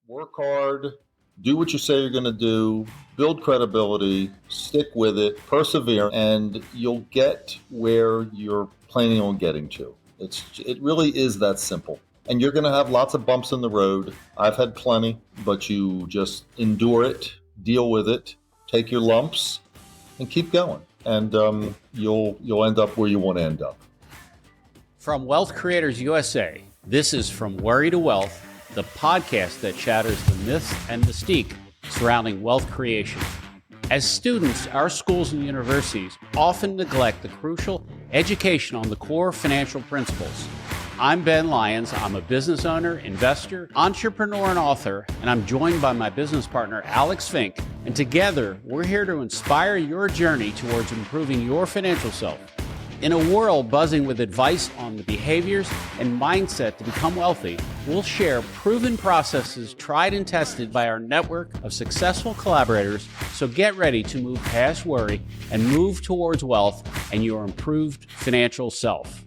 Work hard, do what you say you're going to do, build credibility, stick with it, persevere, and you'll get where you're planning on getting to. It really is that simple. And you're going to have lots of bumps in the road. I've had plenty, but you just endure it, deal with it, take your lumps, and keep going. And you'll end up where you want to end up. From Wealth Creators USA, this is From Worry to Wealth, the podcast that shatters the myths and mystique surrounding wealth creation. As students, our schools and universities often neglect the crucial education on the core financial principles. I'm Ben Lyons. I'm a business owner, investor, entrepreneur, and author, and I'm joined by my business partner, Alex Fink. And together, we're here to inspire your journey towards improving your financial self. In a world buzzing with advice on the behaviors and mindset to become wealthy, we'll share proven processes tried and tested by our network of successful collaborators. So get ready to move past worry and move towards wealth and your improved financial self.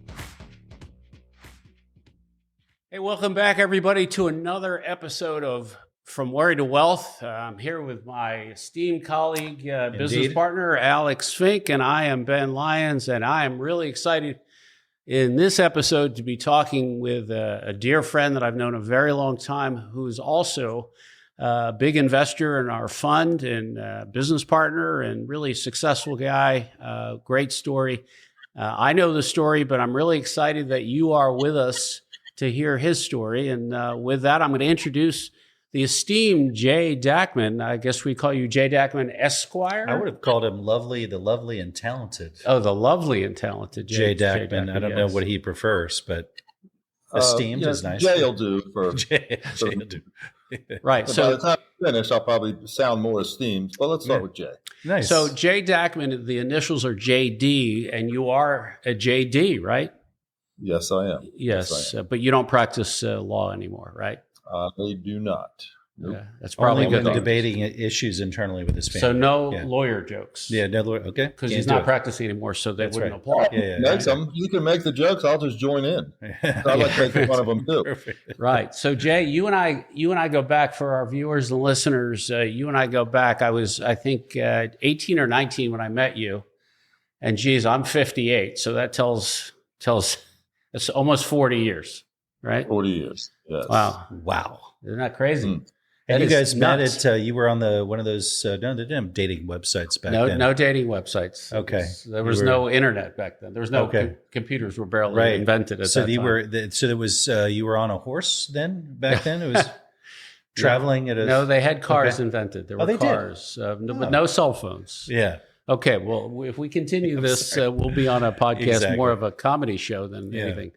Hey, welcome back, everybody, to another episode of From Worry to Wealth. I'm here with my esteemed colleague, business partner, Alex Fink, and I am Ben Lyons, and I am really excited in this episode to be talking with a dear friend that I've known a very long time, who is also a big investor in our fund and business partner and really successful guy. Great story. I know the story, but I'm really excited that you are with us to hear his story. And with that, I'm going to introduce the esteemed Jay Dackman. I guess we call you Jay Dackman Esquire. I would have called him the lovely and talented. Oh, the lovely and talented Jay Dackman. I don't know what he prefers, but esteemed is nice. Jay will do for Jay will do. Right. So So by the time I finish, I'll probably sound more esteemed. But let's start with Jay. Nice. So Jay Dackman, the initials are JD, and you are a JD, right? Yes, I am. Yes, but you don't practice law anymore, right? They do not. Nope. Yeah, that's probably Only good. when debating issues internally with his family. So no lawyer jokes. Yeah, no lawyer. Okay. Because he's not practicing anymore, so they wouldn't right. apply. Make them. You can make the jokes. I'll just join in. I like making fun of them too. Perfect. Right. So Jay, you and I go back for our viewers and listeners. You and I go back. I think 18 or 19 when I met you, and geez, I'm 58. So that tells it's almost 40 years, right? 40 years. Yes. Wow. Isn't that crazy? Mm. And you guys met at, you were on one of those, no, they didn't have dating websites back then. No dating websites. Okay. There was no internet back then. There was no computers were barely invented at that time. So there was, you were on a horse then, back then? It was traveling at a... No, they had cars invented. There were they cars, but no cell phones. Yeah. Okay, well, if we continue this, we'll be on a podcast, more of a comedy show than anything.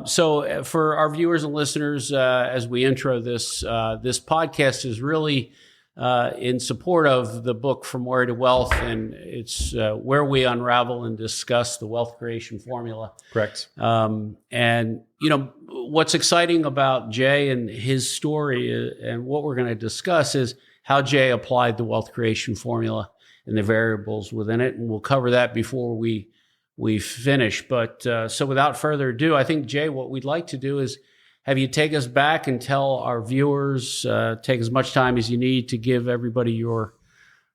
So for our viewers and listeners, as we intro this, this podcast is really in support of the book From Worry to Wealth, and it's where we unravel and discuss the wealth creation formula. Correct. And, you know, what's exciting about Jay and his story and what we're going to discuss is how Jay applied the wealth creation formula and the variables within it. And we'll cover that before we finish. But so without further ado, I think, Jay, what we'd like to do is have you take us back and tell our viewers, take as much time as you need to give everybody your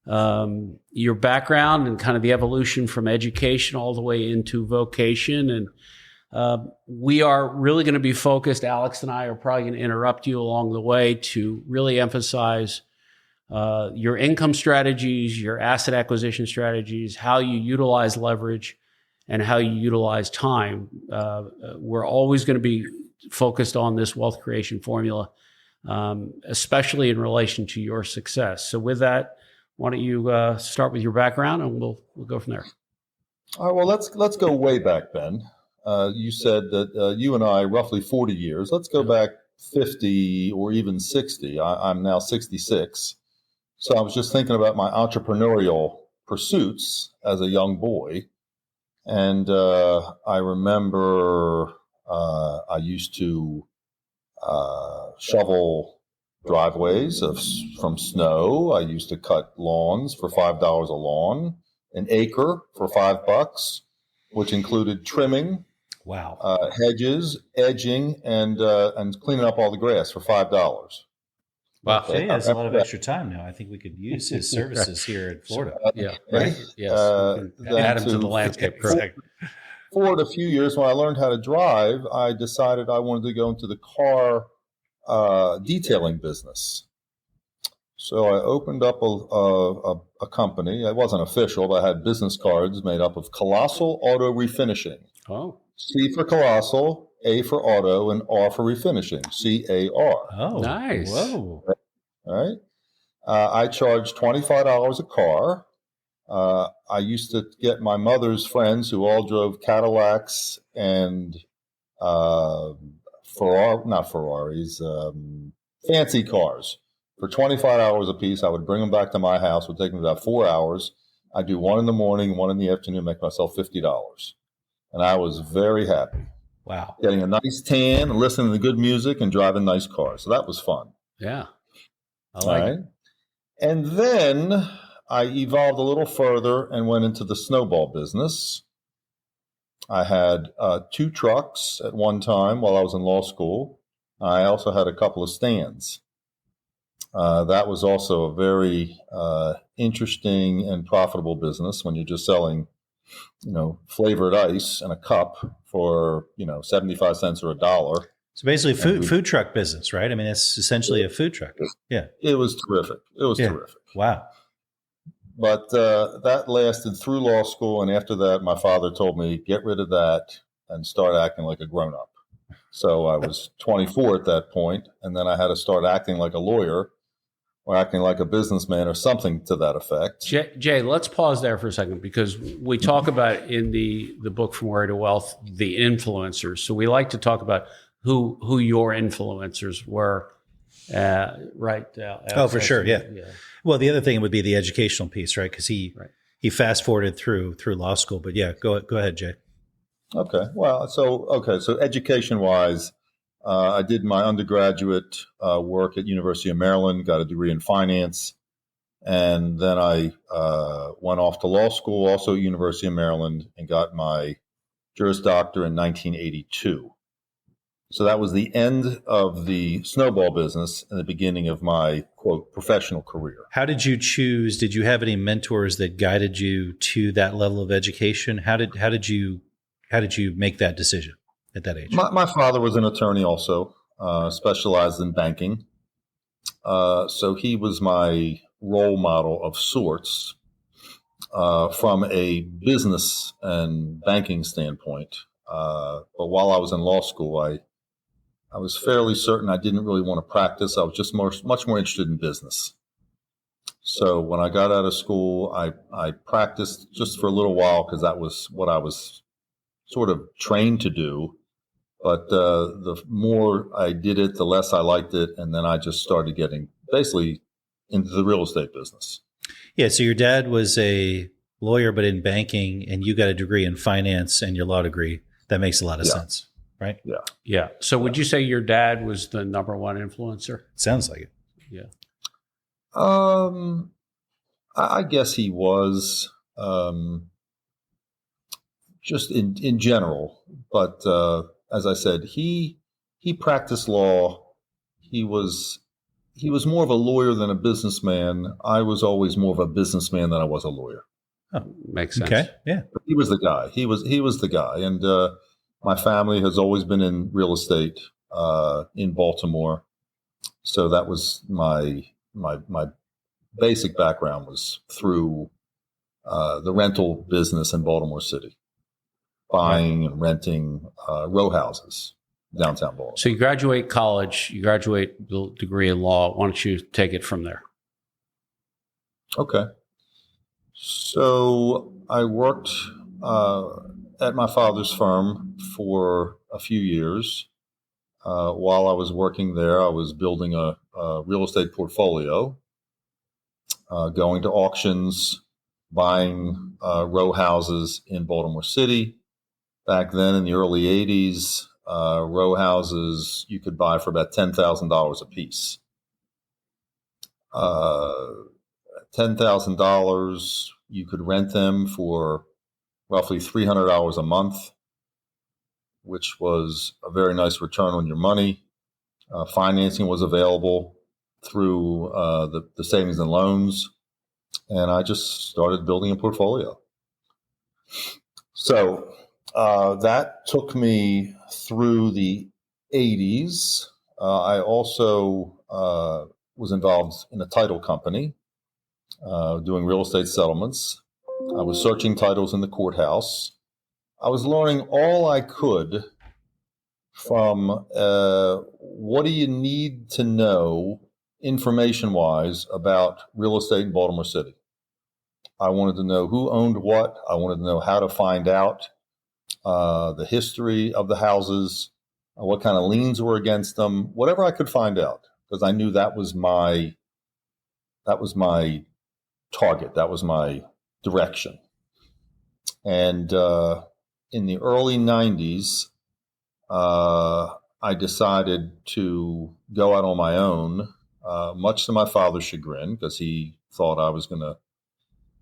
background and kind of the evolution from education all the way into vocation. And we are really going to be focused, Alex and I are probably going to interrupt you along the way to really emphasize your income strategies, your asset acquisition strategies, how you utilize leverage, and how you utilize time. We're always going to be focused on this wealth creation formula, especially in relation to your success. So with that, why don't you start with your background, and we'll go from there. All right. Well, let's go way back, Ben. You said that you and I, roughly 40 years. Let's go back 50 or even 60. I'm now 66. So I was just thinking about my entrepreneurial pursuits as a young boy. And I remember I used to shovel driveways from snow. I used to cut lawns for $5 a lawn, an acre for $5, which included trimming, hedges, edging, and cleaning up all the grass for $5. Wow. Jay has a lot of extra time now. I think we could use his services here in Florida. Yeah. Right? Yes. We can add him to the landscape crew. Forward a few years, when I learned how to drive, I decided I wanted to go into the car detailing business. So I opened up a company. It wasn't official, but I had business cards made up of Colossal Auto Refinishing. Oh. C for Colossal, A for Auto, and R for Refinishing, CAR. Oh, Nice. Whoa. All right. I charged $25 a car. I used to get my mother's friends who all drove Cadillacs and not Ferraris, fancy cars. For $25 a piece, I would bring them back to my house. It would take me about 4 hours. I'd do one in the morning, one in the afternoon, make myself $50. And I was very happy. Wow. Getting a nice tan, listening to good music, and driving nice cars. So that was fun. Yeah. I like it. And then I evolved a little further and went into the snowball business. I had 2 trucks at one time while I was in law school. I also had a couple of stands. That was also a very interesting and profitable business when you're just selling, flavored ice in a cup for, 75 cents or $1. So basically food truck business, right? I mean, it's essentially a food truck. Yeah. It was terrific. Terrific. Wow. But that lasted through law school. And after that, my father told me, get rid of that and start acting like a grown-up. So I was 24 at that point, and then I had to start acting like a lawyer or acting like a businessman or something to that effect. Jay, let's pause there for a second, because we talk about in the book From Worry to Wealth, the influencers. So we like to talk about who your influencers were, right? For sure, yeah. Well, the other thing would be the educational piece, right? Because he fast forwarded through law school. But yeah, go ahead, Jay. Okay. Well, so education wise, I did my undergraduate work at University of Maryland, got a degree in finance, and then I went off to law school, also at University of Maryland, and got my Juris Doctor in 1982. So that was the end of the snowball business and the beginning of my, quote, professional career. How did you choose? Did you have any mentors that guided you to that level of education? How did you make that decision at that age? My father was an attorney also, specialized in banking. So he was my role model of sorts from a business and banking standpoint. But while I was in law school, I was fairly certain I didn't really want to practice. I was just much more interested in business. So when I got out of school, I practiced just for a little while because that was what I was sort of trained to do. But the more I did it, the less I liked it. And then I just started getting basically into the real estate business. Yeah. So your dad was a lawyer, but in banking, and you got a degree in finance and your law degree. That makes a lot of sense, right? Yeah. Yeah. So would you say your dad was the number one influencer? Sounds like it. Yeah. I guess he was, just in general. But as I said, he practiced law. He was more of a lawyer than a businessman. I was always more of a businessman than I was a lawyer. Oh, makes sense. Okay. Yeah. But he was the guy. He was the guy. And my family has always been in real estate in Baltimore. So that was my basic background was through the rental business in Baltimore City, buying and renting row houses downtown Baltimore. So you graduate college, you graduate the degree in law. Why don't you take it from there? Okay. So I worked at my father's firm for a few years. While I was working there, I was building a real estate portfolio, going to auctions, buying row houses in Baltimore City. Back then in the early 80s, row houses you could buy for about $10,000 a piece. $10,000, you could rent them for roughly $300 a month, which was a very nice return on your money. Financing was available through the savings and loans, and I just started building a portfolio. So that took me through the 80s. I also was involved in a title company doing real estate settlements. I was searching titles in the courthouse. I was learning all I could from what do you need to know information-wise about real estate in Baltimore City. I wanted to know who owned what. I wanted to know how to find out the history of the houses, what kind of liens were against them, whatever I could find out, because I knew that was my target, that was my direction. And in the early 90s, I decided to go out on my own, much to my father's chagrin, because he thought I was going to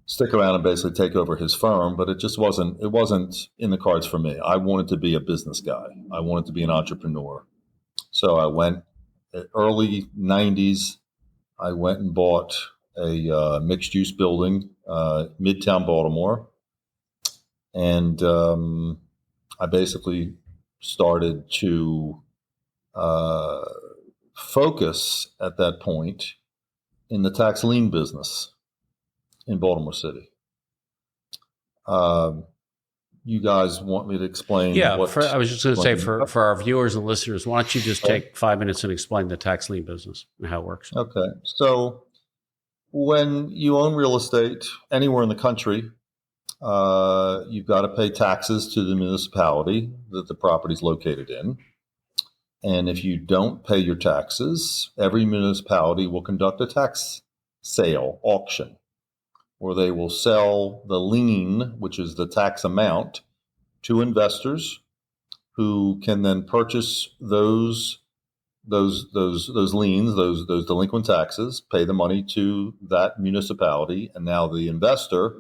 stick around and basically take over his firm, but it wasn't in the cards for me. I wanted to be a business guy. I wanted to be an entrepreneur. So I went, early 90s, I went and bought a mixed use building, Midtown Baltimore. And I basically started to focus at that point in the tax lien business in Baltimore City. You guys want me to explain? Yeah, I was just going to say for our viewers and listeners, why don't you just take 5 minutes and explain the tax lien business and how it works? Okay. So when you own real estate anywhere in the country, you've got to pay taxes to the municipality that the property is located in. And if you don't pay your taxes, every municipality will conduct a tax sale auction, where they will sell the lien, which is the tax amount, to investors who can then purchase those liens, those delinquent taxes, pay the money to that municipality, and now the investor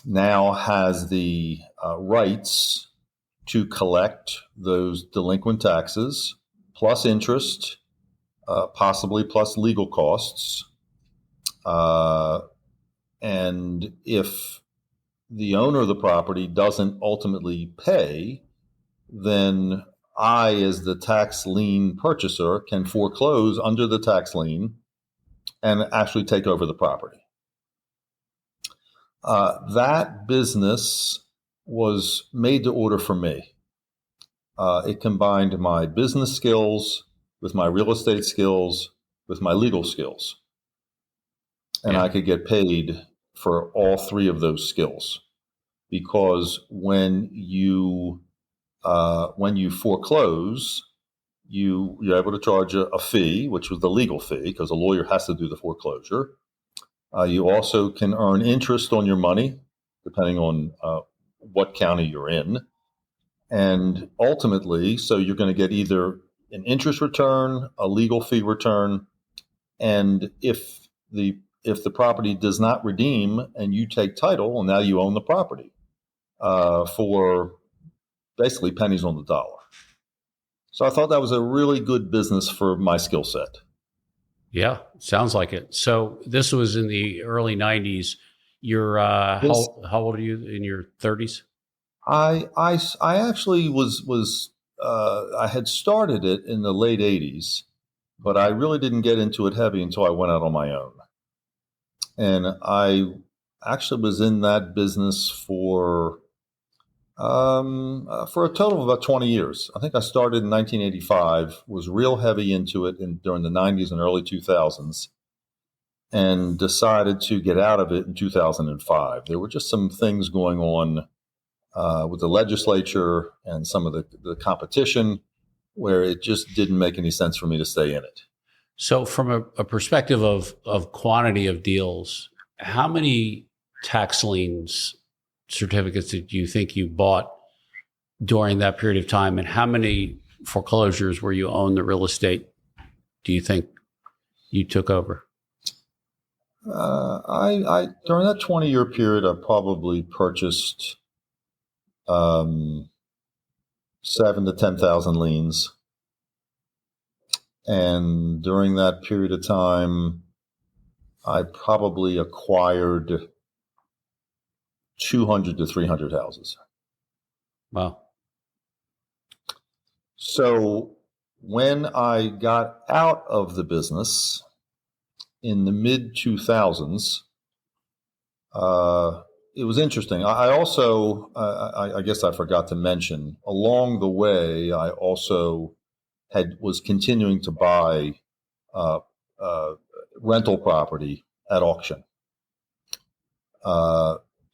now has the rights to collect those delinquent taxes plus interest, possibly plus legal costs. And if the owner of the property doesn't ultimately pay, then I, as the tax lien purchaser, can foreclose under the tax lien and actually take over the property. That business was made to order for me. It combined my business skills with my real estate skills with my legal skills. And I could get paid for all three of those skills, because when you foreclose, you're able to charge a fee, which was the legal fee, because a lawyer has to do the foreclosure. You also can earn interest on your money, depending on what county you're in. And ultimately, so you're going to get either an interest return, a legal fee return, and if the property does not redeem and you take title, and now you own the property for basically pennies on the dollar. So I thought that was a really good business for my skill set. Yeah, sounds like it. So this was in the early 90s. You're how old are you? In your 30s? I actually was I had started it in the late 80s, but I really didn't get into it heavy until I went out on my own. And I actually was in that business for a total of about 20 years. I think I started in 1985, was real heavy into it during the 90s and early 2000s, and decided to get out of it in 2005. There were just some things going on with the legislature and some of the competition where it just didn't make any sense for me to stay in it. So from a perspective of quantity of deals, how many tax liens certificates did you think you bought during that period of time? And how many foreclosures where you own the real estate do you think you took over? I during that 20-year period, I probably purchased 7,000 to 10,000 liens. And during that period of time, I probably acquired 200 to 300 houses. Wow. So when I got out of the business in the mid 2000s, it was interesting. I also, I guess I forgot to mention, along the way, I also was continuing to buy uh, uh, rental property at auction.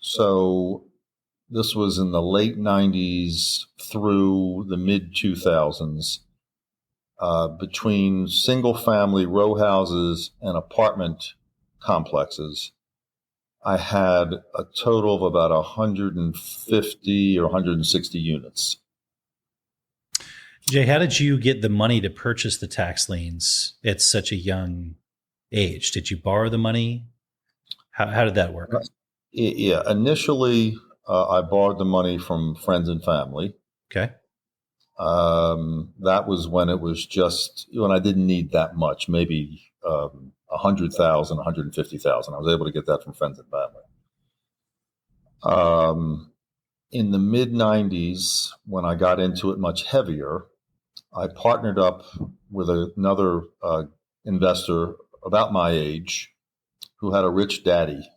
So this was in the late 90s through the mid 2000s. Between single family row houses and apartment complexes, I had a total of about 150 or 160 units. Jay, how did you get the money to purchase the tax liens at such a young age? Did you borrow the money? How did that work? Yeah, initially I borrowed the money from friends and family. Okay. That was when it was just when I didn't need that much, maybe 100,000, 150,000. I was able to get that from friends and family. In the mid 90s, when I got into it much heavier, I partnered up with another investor about my age who had a rich daddy.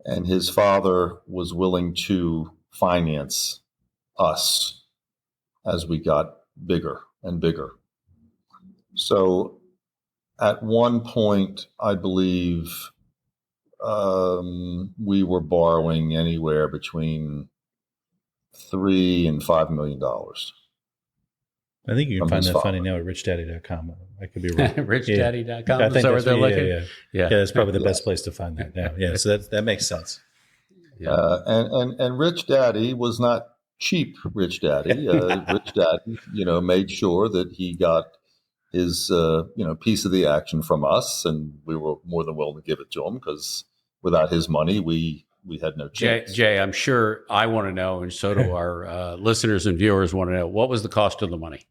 And his father was willing to finance us as we got bigger and bigger. So at one point, I believe we were borrowing anywhere between $3 and $5 million. I think you can find that funny now at richdaddy.com. I could be wrong. richdaddy.com. I think so that's they're looking. Yeah, that's probably the best place to find that now. Yeah, so that makes sense. Yeah. And Rich Daddy was not cheap. Rich Daddy, Rich Daddy, made sure that he got his piece of the action from us, and we were more than willing to give it to him because without his money, we had no chance. Jay, I'm sure I want to know, and so do our listeners and viewers want to know, what was the cost of the money?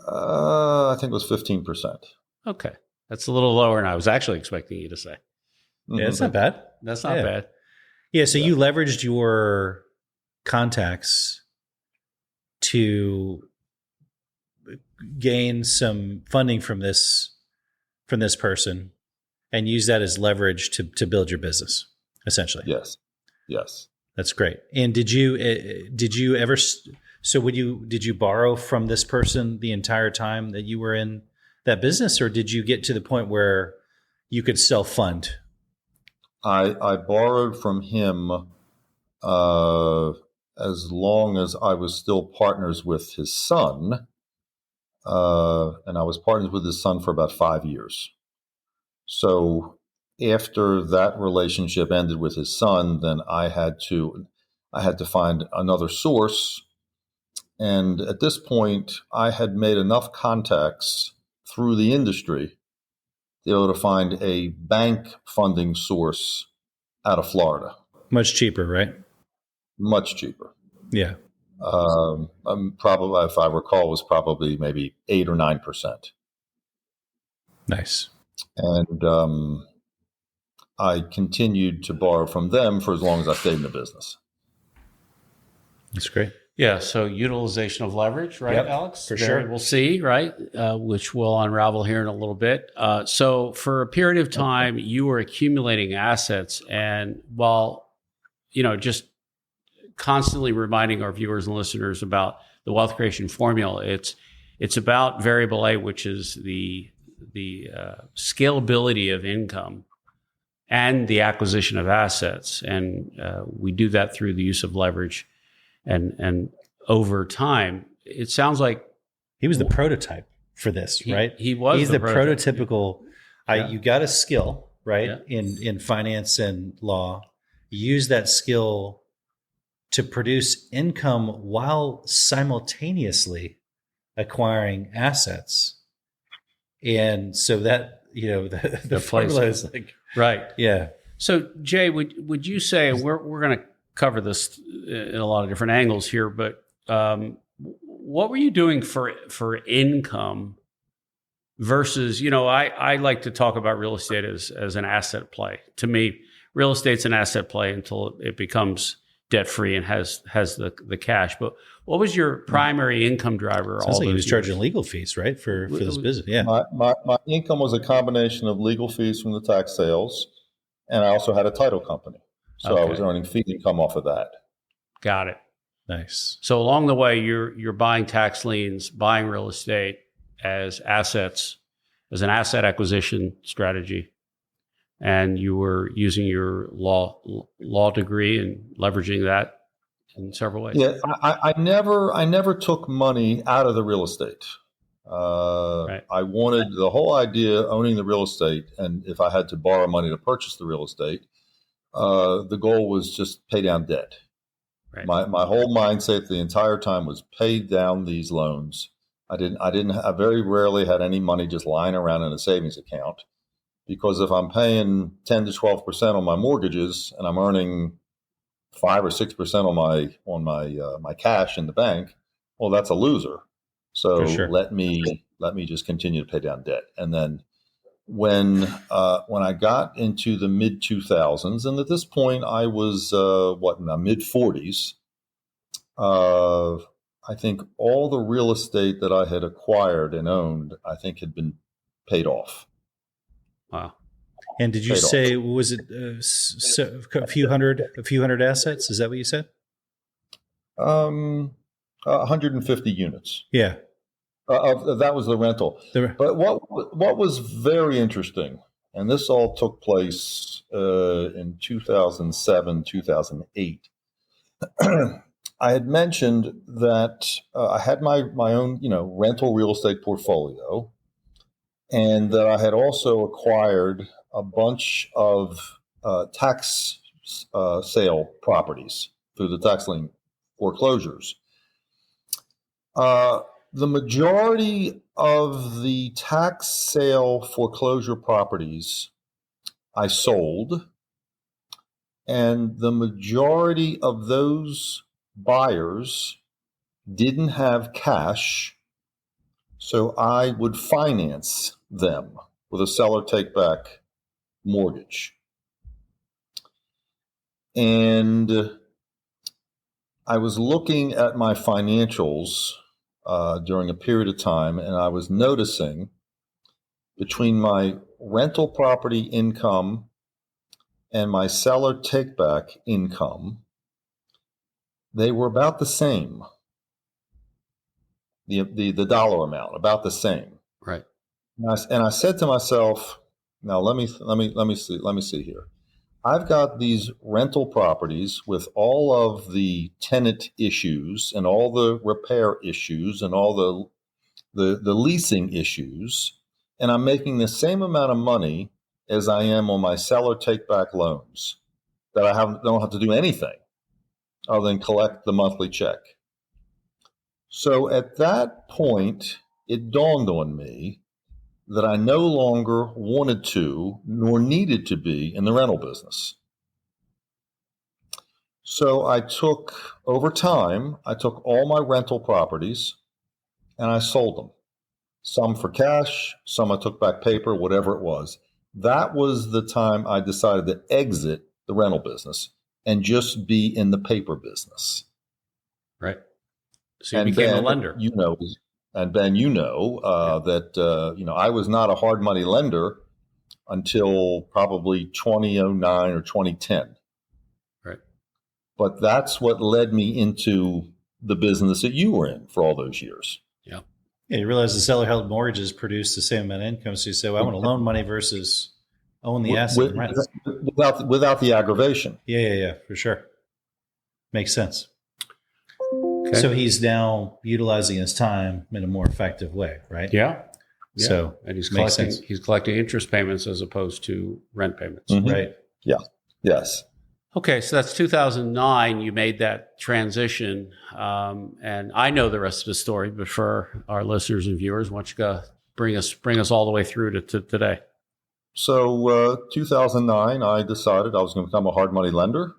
I think it was 15%. Okay, that's a little lower than I was actually expecting you to say. Yeah, that's not bad. That's not bad. Yeah, so you leveraged your contacts to gain some funding from this person and use that as leverage to build your business, essentially. Yes. That's great. And did you ever? So did you borrow from this person the entire time that you were in that business, or did you get to the point where you could self-fund? I borrowed from him as long as I was still partners with his son, and I was partners with his son for about 5 years. So after that relationship ended with his son, then I had to find another source. And at this point, I had made enough contacts through the industry to be able to find a bank funding source out of Florida. Much cheaper, right? Much cheaper. Yeah. Probably, if I recall, was probably maybe 8 or 9%. Nice. And I continued to borrow from them for as long as I stayed in the business. That's great. Yeah, so utilization of leverage, right, yep, Alex? For sure. We'll see, right, which we'll unravel here in a little bit. So for a period of time, you were accumulating assets, and while, just constantly reminding our viewers and listeners about the wealth creation formula, it's about variable A, which is the scalability of income and the acquisition of assets, and we do that through the use of leverage. And over time, it sounds like he was the prototype for this, right? He was. He's the prototypical. Yeah. You got a skill, right, in finance and law. You use that skill to produce income while simultaneously acquiring assets, and so that the formula is like right. Yeah. So Jay, would you say we're going to cover this in a lot of different angles here, but what were you doing for income versus, I like to talk about real estate as an asset play. To me, real estate's an asset play until it becomes debt free and has the cash. But what was your primary income driver? Sounds like he was charging legal fees, right, for this business. Yeah, my income was a combination of legal fees from the tax sales, and I also had a title company, so I was earning fee income off of that. Got it. Nice. So along the way, you're buying tax liens, buying real estate as assets, as an asset acquisition strategy, and you were using your law degree and leveraging that in several ways. Yeah, I never took money out of the real estate. Right. I wanted the whole idea owning the real estate, and if I had to borrow money to purchase the real estate, the goal was just pay down debt. Right. My whole mindset the entire time was pay down these loans. I very rarely had any money just lying around in a savings account, because if I'm paying 10 to 12% on my mortgages and I'm earning 5 or 6% on my cash in the bank, well, that's a loser. So let me just continue to pay down debt. And then when I got into the mid 2000s, and at this point I was in my mid 40s, I think all the real estate that I had acquired and owned, I think had been paid off. Wow. And did you say, was it a few hundred assets? Is that what you said? 150 units. Yeah. That was the rental. But what was very interesting, and this all took place in 2007, 2008. I had mentioned that I had my own, rental real estate portfolio, and that I had also acquired a bunch of tax sale properties through the tax lien foreclosures. The majority of the tax sale foreclosure properties I sold, and the majority of those buyers didn't have cash, so I would finance them with a seller take-back mortgage. And I was looking at my financials during a period of time, and I was noticing between my rental property income and my seller take-back income, they were about the same. The dollar amount about the same. Right. And I said to myself, now let me see here. I've got these rental properties with all of the tenant issues and all the repair issues and all the leasing issues, and I'm making the same amount of money as I am on my seller take-back loans that don't have to do anything other than collect the monthly check. So at that point, it dawned on me that I no longer wanted to nor needed to be in the rental business. So over time, I took all my rental properties and I sold them. Some for cash, some I took back paper, whatever it was. That was the time I decided to exit the rental business and just be in the paper business. Right. So you became a lender. And Ben, that I was not a hard money lender until probably 2009 or 2010. Right. But that's what led me into the business that you were in for all those years. Yeah. Yeah, you realize the seller held mortgages produce the same amount of income. So you say, well, I want to loan money versus own the asset and rent. Without the aggravation. Yeah, for sure. Makes sense. Okay. So he's now utilizing his time in a more effective way, right? Yeah. So and he's collecting interest payments as opposed to rent payments. Mm-hmm. Right. Yeah. Yes. Okay, so that's 2009. You made that transition, and I know the rest of the story. But for our listeners and viewers, why don't you go bring us all the way through to today? So 2009, I decided I was going to become a hard money lender,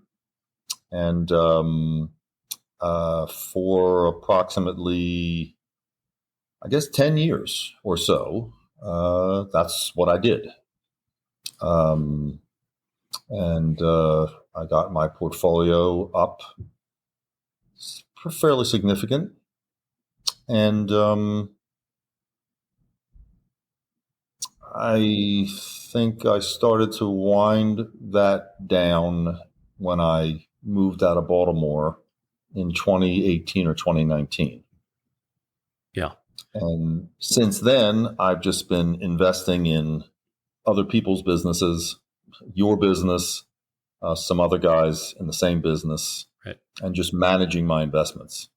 and for approximately, I guess, 10 years or so. That's what I did. And I got my portfolio up fairly significant. And I think I started to wind that down when I moved out of Baltimore in 2018 or 2019. Yeah. And since then, I've just been investing in other people's businesses, your business, some other guys in the same business, right, and just managing my investments.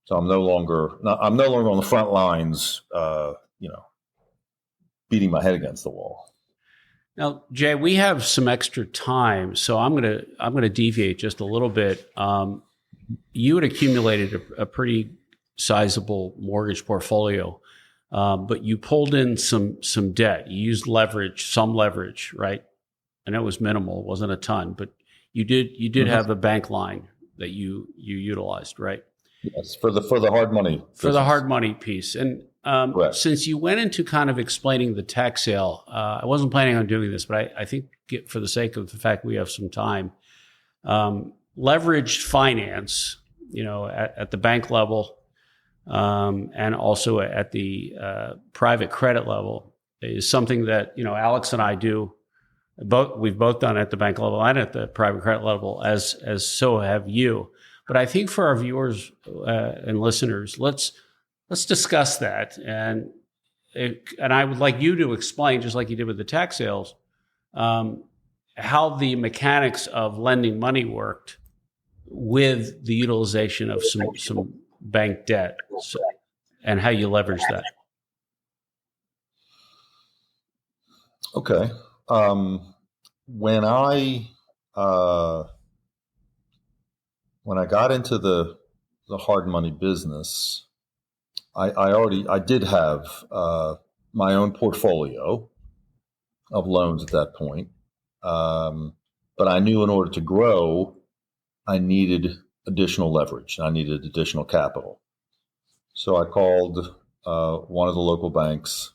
So I'm no longer on the front lines, beating my head against the wall. Now, Jay, we have some extra time, so I'm gonna deviate just a little bit. You had accumulated a pretty sizable mortgage portfolio, but you pulled in some debt. You used some leverage, right? I know it was minimal, it wasn't a ton, but you did Mm-hmm. have a bank line that you utilized, right? Yes, for the hard money. For the hard money piece. And since you went into kind of explaining the tax sale, I wasn't planning on doing this, but I think for the sake of the fact we have some time, leveraged finance, at the bank level and also at the private credit level is something that, Alex and I do. We've both done at the bank level and at the private credit level, as so have you. But I think for our viewers and listeners, let's discuss that, and I would like you to explain, just like you did with the tax sales, how the mechanics of lending money worked with the utilization of some bank debt, and how you leverage that. Okay. When I got into the hard money business, I did have my own portfolio of loans at that point, but I knew in order to grow, I needed additional leverage. I needed additional capital. So I called one of the local banks,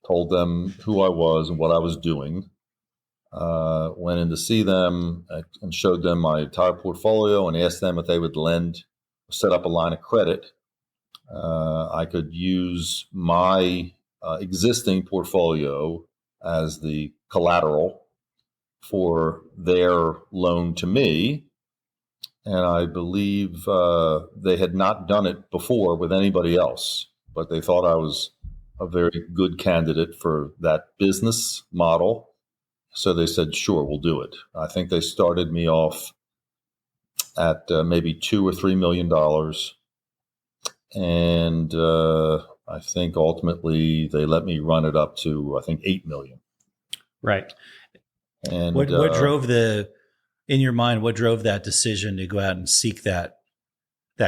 told them who I was and what I was doing. Went in to see them and showed them my entire portfolio and asked them if they would set up a line of credit. I could use my existing portfolio as the collateral for their loan to me. And I believe they had not done it before with anybody else, but they thought I was a very good candidate for that business model. So they said, sure, we'll do it. I think they started me off at maybe $2 or $3 million. And I think ultimately they let me run it up to, I think, $8 million. Right. And what drove in your mind, what drove that decision to go out and seek that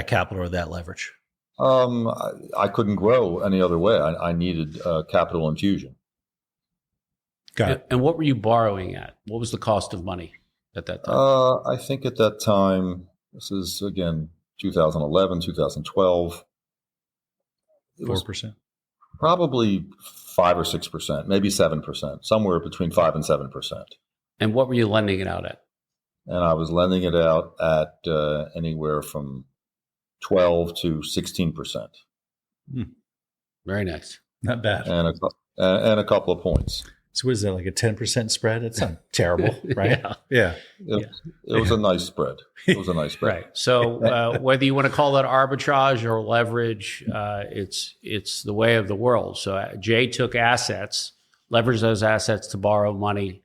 capital or that leverage? I couldn't grow any other way. I needed capital infusion. Got it. And what were you borrowing at? What was the cost of money at that time? I think at that time, this is again 2011, 2012. 4%, probably 5 or 6%, maybe 7%, somewhere between 5 and 7%. And what were you lending it out at? And I was lending it out at anywhere from 12 to 16%. Very nice. Not bad. And a couple of points. So what is that, like a 10% spread? It's not terrible, right? Yeah. It was a nice spread. It was a nice spread. Right. So whether you want to call that arbitrage or leverage, it's the way of the world. So Jay took assets, leveraged those assets to borrow money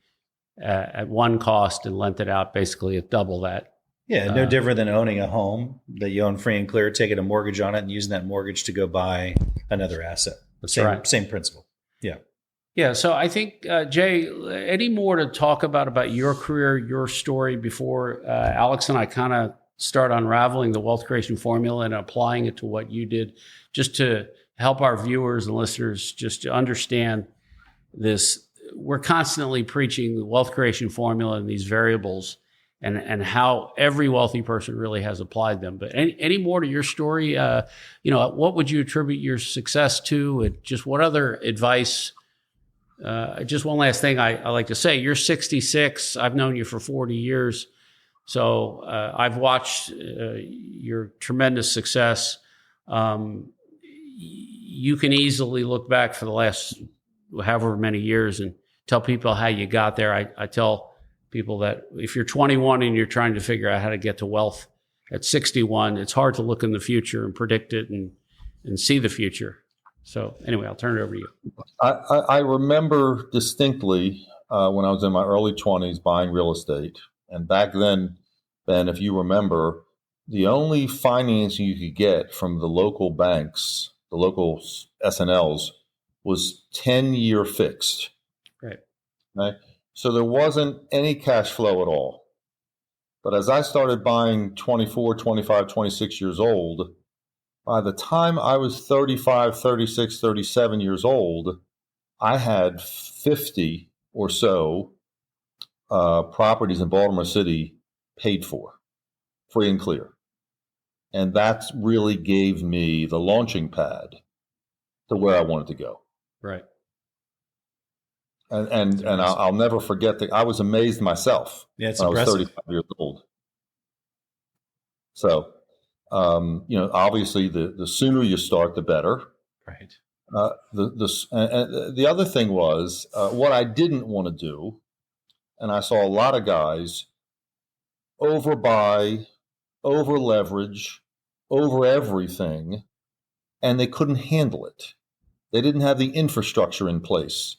at one cost and lent it out basically at double that. Yeah, no different than owning a home that you own free and clear, taking a mortgage on it and using that mortgage to go buy another asset. Same principle. Yeah. Yeah. So I think, Jay, any more to talk about your career, your story before Alex and I kind of start unraveling the wealth creation formula and applying it to what you did, just to help our viewers and listeners just to understand this. We're constantly preaching the wealth creation formula and these variables. and how every wealthy person really has applied them. But any more to your story? What would you attribute your success to? And just what other advice? Just one last thing I like to say. You're 66. I've known you for 40 years. So I've watched your tremendous success. You can easily look back for the last however many years and tell people how you got there. I tell people that if you're 21 and you're trying to figure out how to get to wealth at 61, it's hard to look in the future and predict it and see the future. So anyway, I'll turn it over to you. I remember distinctly when I was in my early 20s buying real estate. And back then, Ben, if you remember, the only financing you could get from the local banks, the local SNLs, was 10-year fixed. Right? So there wasn't any cash flow at all. But as I started buying 24, 25, 26 years old, by the time I was 35, 36, 37 years old, I had 50 or so properties in Baltimore City paid for, free and clear. And that really gave me the launching pad to where I wanted to go. Right. And I'll never forget that I was amazed myself when I was 35 years old. So, obviously the sooner you start, the better. Right. The other thing was what I didn't want to do, and I saw a lot of guys overbuy, over leverage, over everything, and they couldn't handle it. They didn't have the infrastructure in place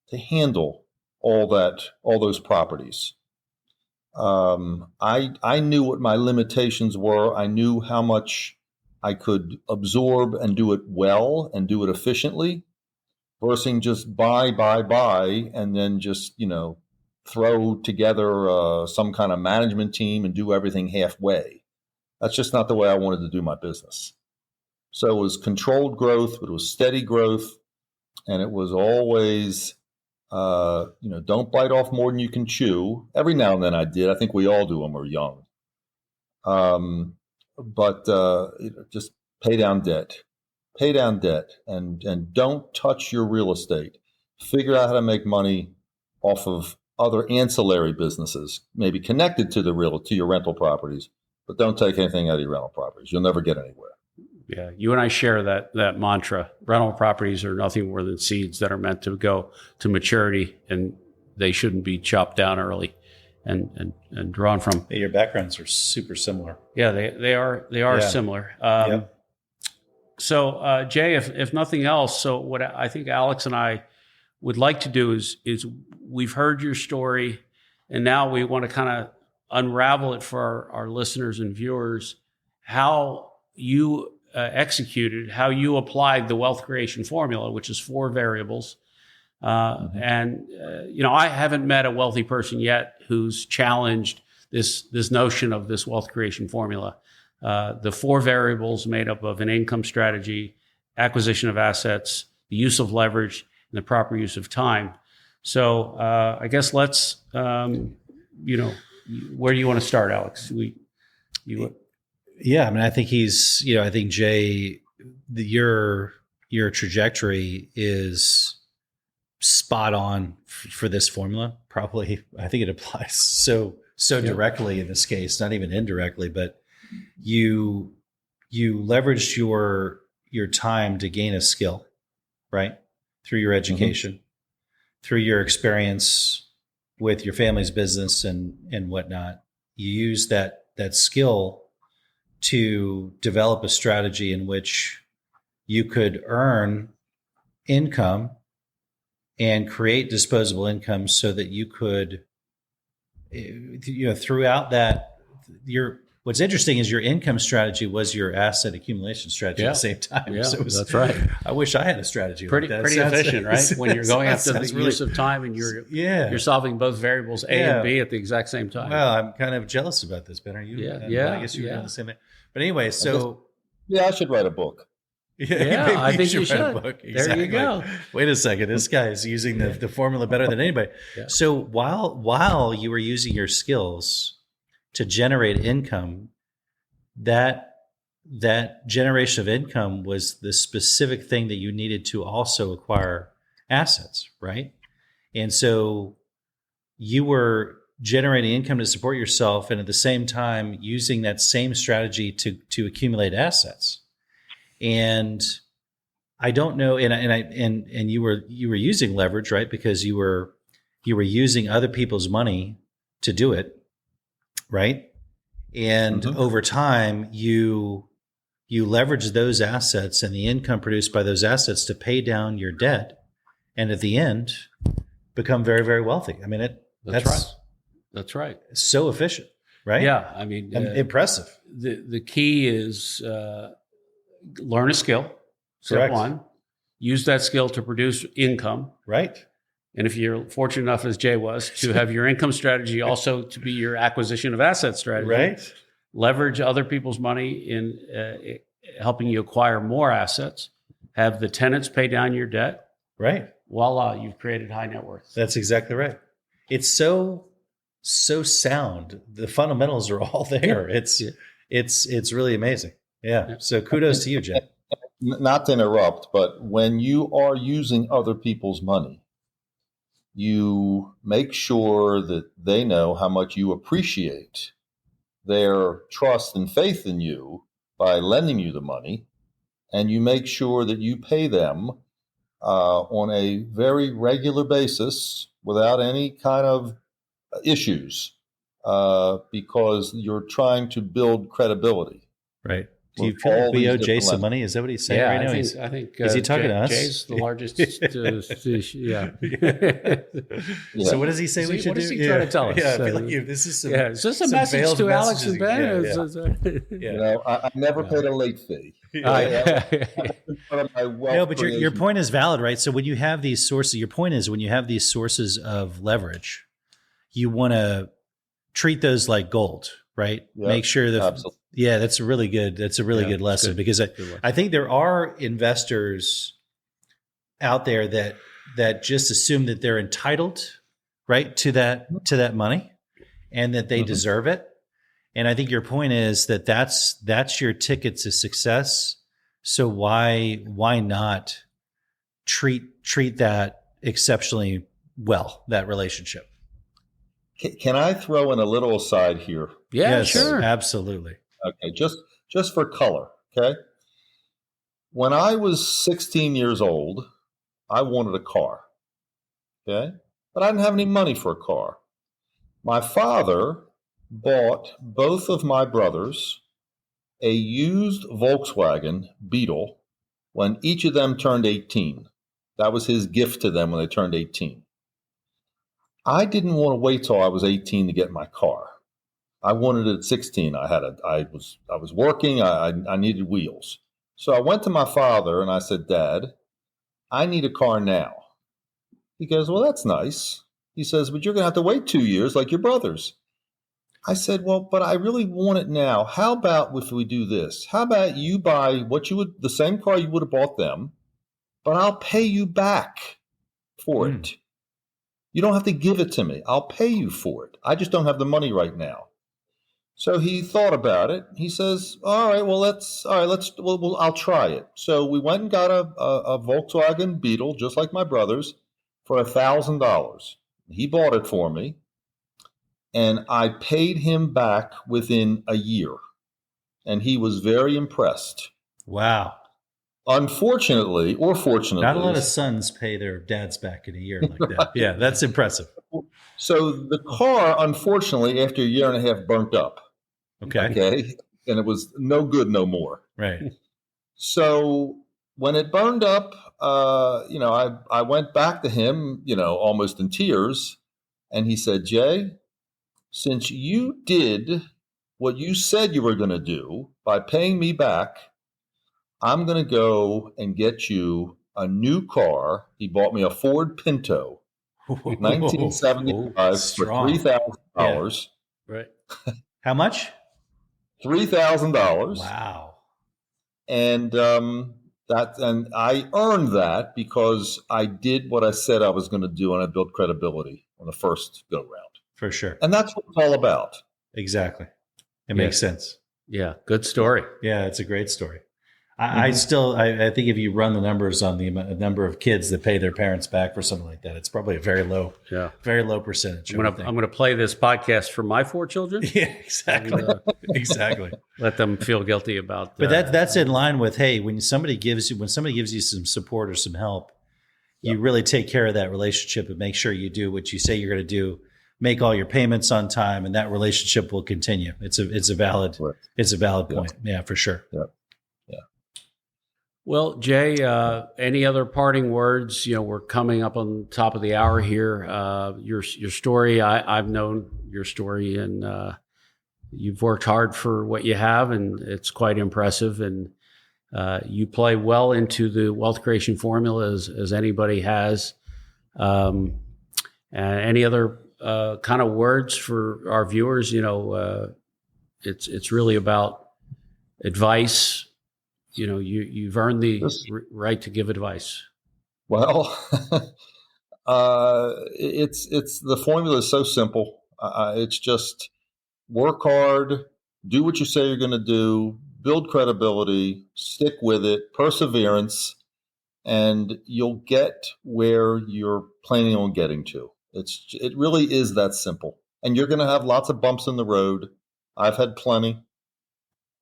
to handle all those properties. I knew what my limitations were. I knew how much I could absorb and do it well and do it efficiently versus just buy, and then just, throw together some kind of management team and do everything halfway. That's just not the way I wanted to do my business. So it was controlled growth, but it was steady growth. And it was always, don't bite off more than you can chew. Every now and then I did. I think we all do when we're young. But just pay down debt, and don't touch your real estate. Figure out how to make money off of other ancillary businesses, maybe connected to your rental properties, but don't take anything out of your rental properties. You'll never get anywhere. Yeah, you and I share that mantra. Rental properties are nothing more than seeds that are meant to go to maturity, and they shouldn't be chopped down early and drawn from. Your backgrounds are super similar. Yeah, they are similar. Yep. So, Jay, if nothing else, so what I think Alex and I would like to do is we've heard your story, and now we want to kind of unravel it for our listeners and viewers, how you executed, how you applied the wealth creation formula, which is 4 variables. And I haven't met a wealthy person yet who's challenged this notion of this wealth creation formula. The 4 variables made up of an income strategy, acquisition of assets, the use of leverage, and the proper use of time. So I guess let's, where do you want to start, Alex? Yeah, I mean, I think I think Jay, your trajectory is spot on for this formula. Probably, I think it applies so directly in this case, not even indirectly, but you leveraged your time to gain a skill, right? Through your education, through your experience with your family's business and whatnot. You use that skill to develop a strategy in which you could earn income and create disposable income so that you could, throughout that, what's interesting is your income strategy was your asset accumulation strategy at the same time. Yeah, so that's right. I wish I had a strategy pretty like that. Pretty efficient, right? When you're going after the really, use of time and you're solving both variables A and B at the exact same time. Well, I'm kind of jealous about this, Ben. Are you? Yeah. I guess you're doing the same thing. But anyway, so I should write a book. Yeah, I think you should. Write a book. There you go. Wait a second. This guy is using the formula better than anybody. Yeah. So while you were using your skills to generate income, that generation of income was the specific thing that you needed to also acquire assets, right? And so you were generating income to support yourself, and at the same time using that same strategy to accumulate assets. And I don't know, and you were using leverage, right? Because you were using other people's money to do it, right? And over time, you leverage those assets and the income produced by those assets to pay down your debt, and at the end, become very, very wealthy. I mean, that's right. That's right. So efficient, right? Yeah, I mean, impressive. The key is learn a skill. Step one, use that skill to produce income. Right. And if you're fortunate enough, as Jay was, to have your income strategy also to be your acquisition of asset strategy, right? Leverage other people's money in helping you acquire more assets. Have the tenants pay down your debt. Right. Voila, you've created high net worth. That's exactly right. It's so sound. The fundamentals are all there. Yeah. It's really amazing. Yeah. So kudos to you, Jay. Not to interrupt, but when you are using other people's money, you make sure that they know how much you appreciate their trust and faith in you by lending you the money, and you make sure that you pay them on a very regular basis without any kind of issues, because you're trying to build credibility. Right. Do you feel like we owe Jay some money? Is that what he's saying right now? I think is he talking to us? Jay's the largest. Yeah. So what does he say we should do? What is he trying to tell us? Yeah, I feel like this is some. Is this a message to Alex and Ben? You know, I never paid a late fee. No, but your point is valid, right? So when you have these sources, your point is when you have these sources of leverage, you want to treat those like gold, right? Yep, make sure that absolutely. Yeah, that's a really good good lesson, because I think there are investors out there that just assume that they're entitled, right, to that money, and that they deserve it. And I think your point is that that's your ticket to success. So why not treat that exceptionally well, that relationship? Can I throw in a little aside here? Yeah, yes, sure. Absolutely. Okay, just for color, okay? When I was 16 years old, I wanted a car, okay? But I didn't have any money for a car. My father bought both of my brothers a used Volkswagen Beetle when each of them turned 18. That was his gift to them when they turned 18. I didn't want to wait till I was 18 to get my car. I wanted it at 16. I was working. I needed wheels. So I went to my father and I said, Dad, I need a car now. He goes, well, that's nice. He says, but you're going to have to wait 2 years like your brothers. I said, well, but I really want it now. How about if we do this? How about you buy the same car you would have bought them, but I'll pay you back for it. You don't have to give it to me. I'll pay you for it. I just don't have the money right now. So he thought about it. He says, all right, I'll try it. So we went and got a Volkswagen Beetle, just like my brothers, for $1,000. He bought it for me, and I paid him back within a year. And he was very impressed. Wow. Unfortunately, or fortunately, not a lot of sons pay their dads back in a year like that. Right. Yeah, that's impressive. So the car, unfortunately, after a year and a half, burnt up. Okay. And it was no good no more. Right. So when it burned up, I went back to him, almost in tears. And he said, Jay, since you did what you said you were going to do by paying me back, I'm going to go and get you a new car. He bought me a Ford Pinto, 1975 for $3,000. Yeah. Right. How much? $3,000. Wow. And I earned that because I did what I said I was going to do, and I built credibility on the first go round. For sure. And that's what it's all about. Exactly. It Yeah. makes sense. Yeah, good story. Yeah, it's a great story. I think if you run the numbers on the number of kids that pay their parents back for something like that, it's probably a very low percentage. I'm gonna play this podcast for my 4 children. Yeah, exactly. Exactly. Let them feel guilty about. But that's in line with, hey, when somebody gives you some support or some help, you really take care of that relationship and make sure you do what you say you're going to do. Make all your payments on time, and that relationship will continue. It's a valid point. Yeah, for sure. Yeah. Well, Jay, any other parting words? We're coming up on top of the hour here. Your story, I've known your story, and you've worked hard for what you have, and it's quite impressive. And you play well into the wealth creation formula as anybody has. And any other kind of words for our viewers? It's really about advice. You've earned the right to give advice. Well, it's the formula is so simple. It's just work hard, do what you say you're going to do, build credibility, stick with it, perseverance, and you'll get where you're planning on getting to. It really is that simple. And you're going to have lots of bumps in the road. I've had plenty.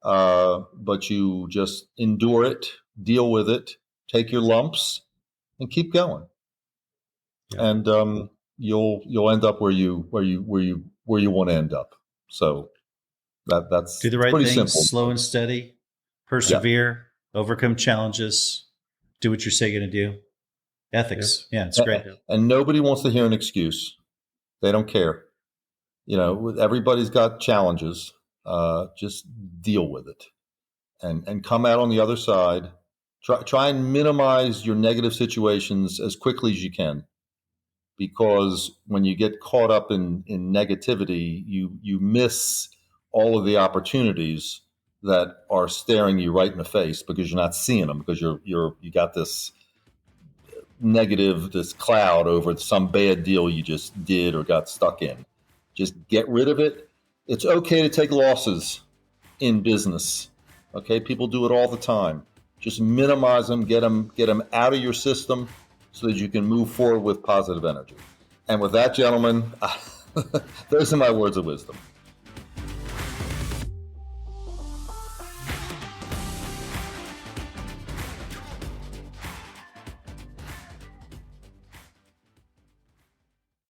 But you just endure it, deal with it, take your lumps, and keep going. Yeah. And you'll end up where you want to end up. So that's do the right pretty thing, simple. Slow and steady, persevere, overcome challenges, do what you say you're going to do. Ethics, it's great. And nobody wants to hear an excuse. They don't care. Everybody's got challenges. Just deal with it and come out on the other side. Try and minimize your negative situations as quickly as you can, because when you get caught up in negativity, you miss all of the opportunities that are staring you right in the face because you're not seeing them, because you got this negative, this cloud over some bad deal you just did or got stuck in. Just get rid of it. It's okay to take losses in business. Okay, people do it all the time. Just minimize them, get them out of your system so that you can move forward with positive energy. And with that, gentlemen, those are my words of wisdom.